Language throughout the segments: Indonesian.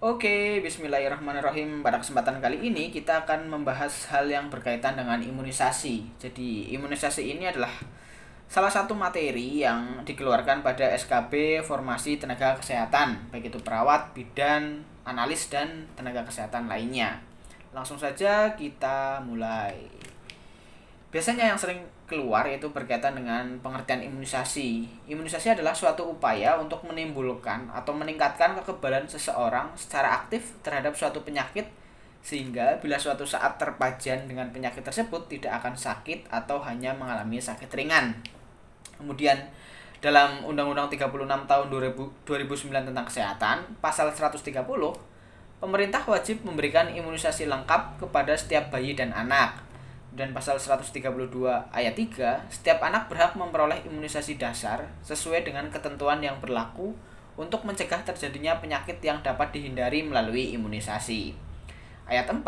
Oke, bismillahirrahmanirrahim. Pada kesempatan kali ini kita akan membahas hal yang berkaitan dengan imunisasi. Jadi, imunisasi ini adalah salah satu materi yang dikeluarkan pada SKB Formasi Tenaga Kesehatan, baik itu perawat, bidan, analis, dan tenaga kesehatan lainnya. Langsung saja kita mulai. Biasanya yang sering keluar yaitu berkaitan dengan pengertian imunisasi. Imunisasi adalah suatu upaya untuk menimbulkan atau meningkatkan kekebalan seseorang secara aktif terhadap suatu penyakit sehingga bila suatu saat terpajan dengan penyakit tersebut tidak akan sakit atau hanya mengalami sakit ringan. Kemudian dalam Undang-Undang 36 tahun 2009 tentang kesehatan, pasal 130, pemerintah wajib memberikan imunisasi lengkap kepada setiap bayi dan anak. Dan pasal 132 ayat 3, setiap anak berhak memperoleh imunisasi dasar sesuai dengan ketentuan yang berlaku untuk mencegah terjadinya penyakit yang dapat dihindari melalui imunisasi. Ayat 4,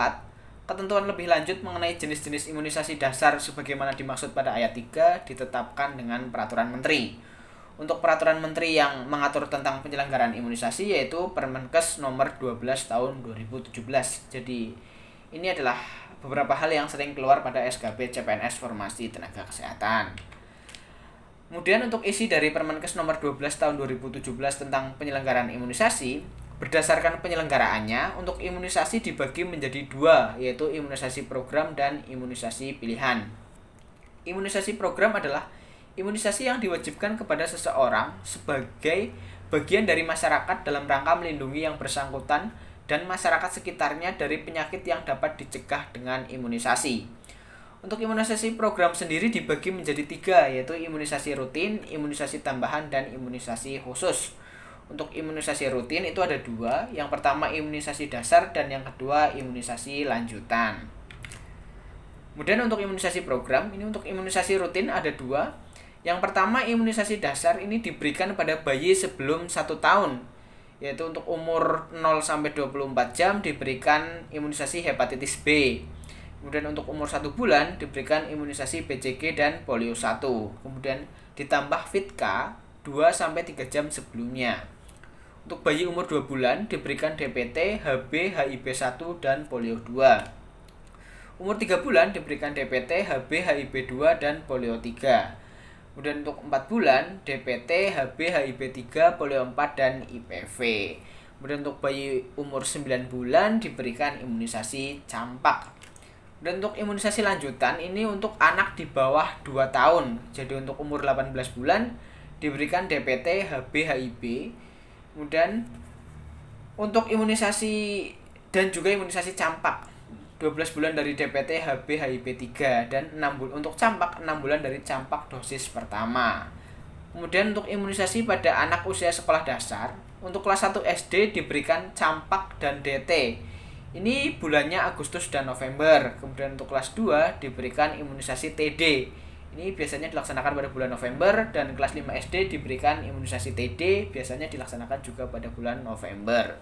ketentuan lebih lanjut mengenai jenis-jenis imunisasi dasar sebagaimana dimaksud pada ayat 3 ditetapkan dengan peraturan menteri. Untuk peraturan menteri yang mengatur tentang penyelenggaraan imunisasi yaitu Permenkes nomor 12 tahun 2017. Jadi ini adalah beberapa hal yang sering keluar pada SKB CPNS Formasi Tenaga Kesehatan. Kemudian untuk isi dari Permenkes nomor 12 tahun 2017 tentang penyelenggaraan imunisasi, berdasarkan penyelenggaraannya, untuk imunisasi dibagi menjadi dua, yaitu imunisasi program dan imunisasi pilihan. Imunisasi program adalah imunisasi yang diwajibkan kepada seseorang sebagai bagian dari masyarakat dalam rangka melindungi yang bersangkutan dan masyarakat sekitarnya dari penyakit yang dapat dicegah dengan imunisasi. Untuk imunisasi program sendiri dibagi menjadi tiga, yaitu imunisasi rutin, imunisasi tambahan, dan imunisasi khusus. Untuk imunisasi rutin itu ada dua, yang pertama imunisasi dasar dan yang kedua imunisasi lanjutan. Kemudian untuk imunisasi program, ini untuk imunisasi rutin ada dua. Yang pertama imunisasi dasar ini diberikan pada bayi sebelum 1 tahun, yaitu untuk umur 0-24 jam diberikan imunisasi hepatitis B. Kemudian untuk umur 1 bulan diberikan imunisasi BCG dan polio 1. Kemudian ditambah FIT-K 2-3 jam sebelumnya. Untuk bayi umur 2 bulan diberikan DPT, HB, HIB1 dan polio 2. Umur 3 bulan diberikan DPT, HB, HIB2 dan polio 3. Kemudian untuk 4 bulan, DPT, HB, HIB3, polio 4, dan IPV. Kemudian untuk bayi umur 9 bulan diberikan imunisasi campak. Dan untuk imunisasi lanjutan, ini untuk anak di bawah 2 tahun. Jadi untuk umur 18 bulan diberikan DPT, HB, HIB. Kemudian untuk imunisasi dan juga imunisasi campak, 12 bulan dari DPT, HB, HIB3 dan 6 bulan untuk campak, 6 bulan dari campak dosis pertama. Kemudian untuk imunisasi pada anak usia sekolah dasar, untuk kelas 1 SD diberikan campak dan DT. Ini bulannya Agustus dan November. Kemudian untuk kelas 2 diberikan imunisasi TD. Ini biasanya dilaksanakan pada bulan November, dan kelas 5 SD diberikan imunisasi TD, biasanya dilaksanakan juga pada bulan November.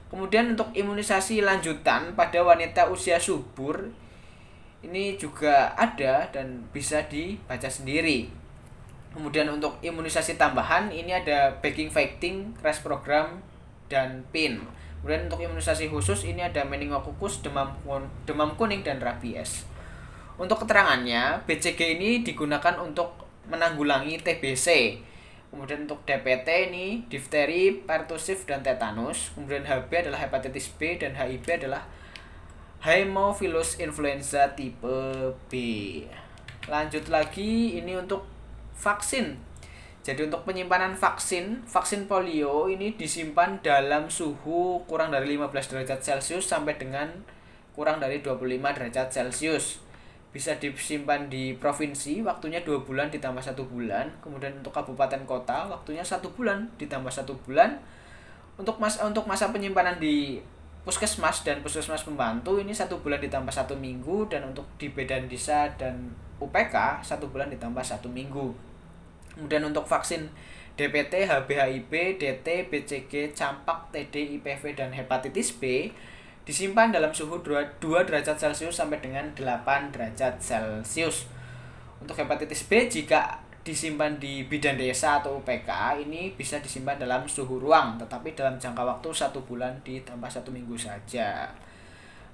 Kemudian untuk imunisasi lanjutan pada wanita usia subur ini juga ada dan bisa dibaca sendiri. Kemudian untuk imunisasi tambahan ini ada bagging fighting, crash program, dan PIN. Kemudian untuk imunisasi khusus ini ada meningokokus, demam kuning, dan rabies. Untuk keterangannya, BCG ini digunakan untuk menanggulangi TBC. Kemudian untuk DPT ini difteri, pertusif, dan tetanus. Kemudian HB adalah hepatitis B dan HIB adalah Haemophilus influenza tipe B. Lanjut lagi, ini untuk vaksin. Jadi untuk penyimpanan vaksin polio ini disimpan dalam suhu kurang dari 15 derajat Celcius sampai dengan kurang dari 25 derajat Celcius. Bisa disimpan di provinsi, waktunya 2 bulan ditambah 1 bulan. Kemudian untuk kabupaten kota, waktunya 1 bulan ditambah 1 bulan. Untuk masa penyimpanan di puskesmas dan puskesmas pembantu ini 1 bulan ditambah 1 minggu. Dan untuk di Badan Desa dan UPK 1 bulan ditambah 1 minggu. Kemudian untuk vaksin DPT, HB, HIB, DT, BCG, campak, TD, IPV, dan hepatitis B disimpan dalam suhu 2 derajat Celcius sampai dengan 8 derajat Celcius. Untuk hepatitis B, jika disimpan di bidan desa atau UPK ini bisa disimpan dalam suhu ruang, tetapi dalam jangka waktu 1 bulan ditambah 1 minggu saja.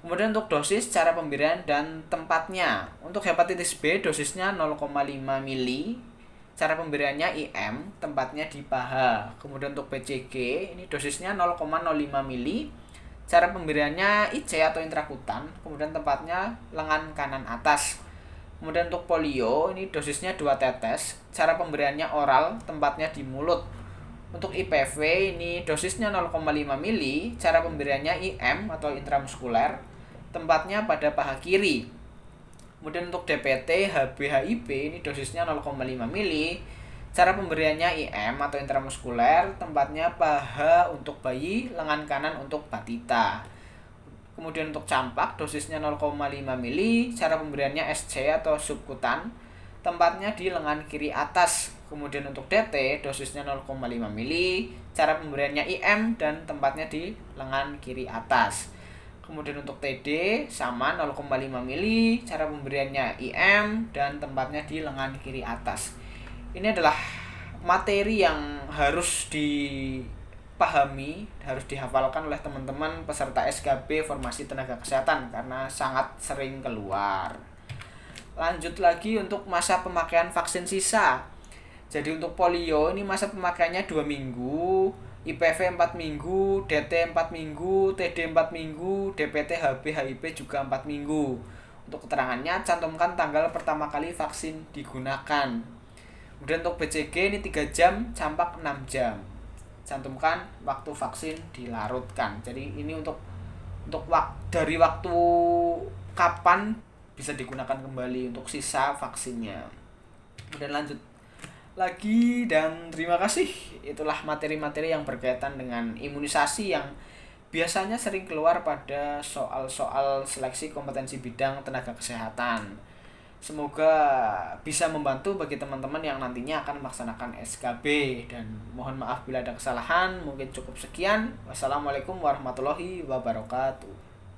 Kemudian untuk dosis, cara pemberian dan tempatnya. Untuk hepatitis B dosisnya 0,5 mili, cara pemberiannya IM, tempatnya di paha. Kemudian untuk BCG ini dosisnya 0,05 mili, cara pemberiannya IC atau intrakutan, kemudian tempatnya lengan kanan atas. Kemudian untuk polio ini dosisnya 2 tetes, cara pemberiannya oral, tempatnya di mulut. Untuk IPV ini dosisnya 0,5 mili, cara pemberiannya IM atau intramuskuler, tempatnya pada paha kiri. Kemudian untuk DPT HB/HIV ini dosisnya 0,5 mili, cara pemberiannya IM atau intramuskuler, tempatnya paha untuk bayi, lengan kanan untuk batita. Kemudian untuk campak dosisnya 0,5 mili, cara pemberiannya SC atau subkutan, tempatnya di lengan kiri atas. Kemudian untuk DT dosisnya 0,5 mili, cara pemberiannya IM dan tempatnya di lengan kiri atas. Kemudian untuk TD sama 0,5 mili, cara pemberiannya IM dan tempatnya di lengan kiri atas. Ini adalah materi yang harus dipahami, harus dihafalkan oleh teman-teman peserta SKB Formasi Tenaga Kesehatan karena sangat sering keluar. Lanjut lagi untuk masa pemakaian vaksin sisa. Jadi untuk polio ini masa pemakaiannya 2 minggu, IPV 4 minggu, DT 4 minggu, TD 4 minggu, DPT HB/HIV juga 4 minggu. Untuk keterangannya cantumkan tanggal pertama kali vaksin digunakan. Kemudian untuk BCG ini 3 jam, campak 6 jam. Cantumkan waktu vaksin dilarutkan. Jadi ini untuk dari waktu kapan bisa digunakan kembali untuk sisa vaksinnya. Kemudian lanjut lagi dan terima kasih. Itulah materi-materi yang berkaitan dengan imunisasi yang biasanya sering keluar pada soal-soal seleksi kompetensi bidang tenaga kesehatan. Semoga bisa membantu bagi teman-teman yang nantinya akan melaksanakan SKB, dan mohon maaf bila ada kesalahan. Mungkin cukup sekian. Wassalamualaikum warahmatullahi wabarakatuh.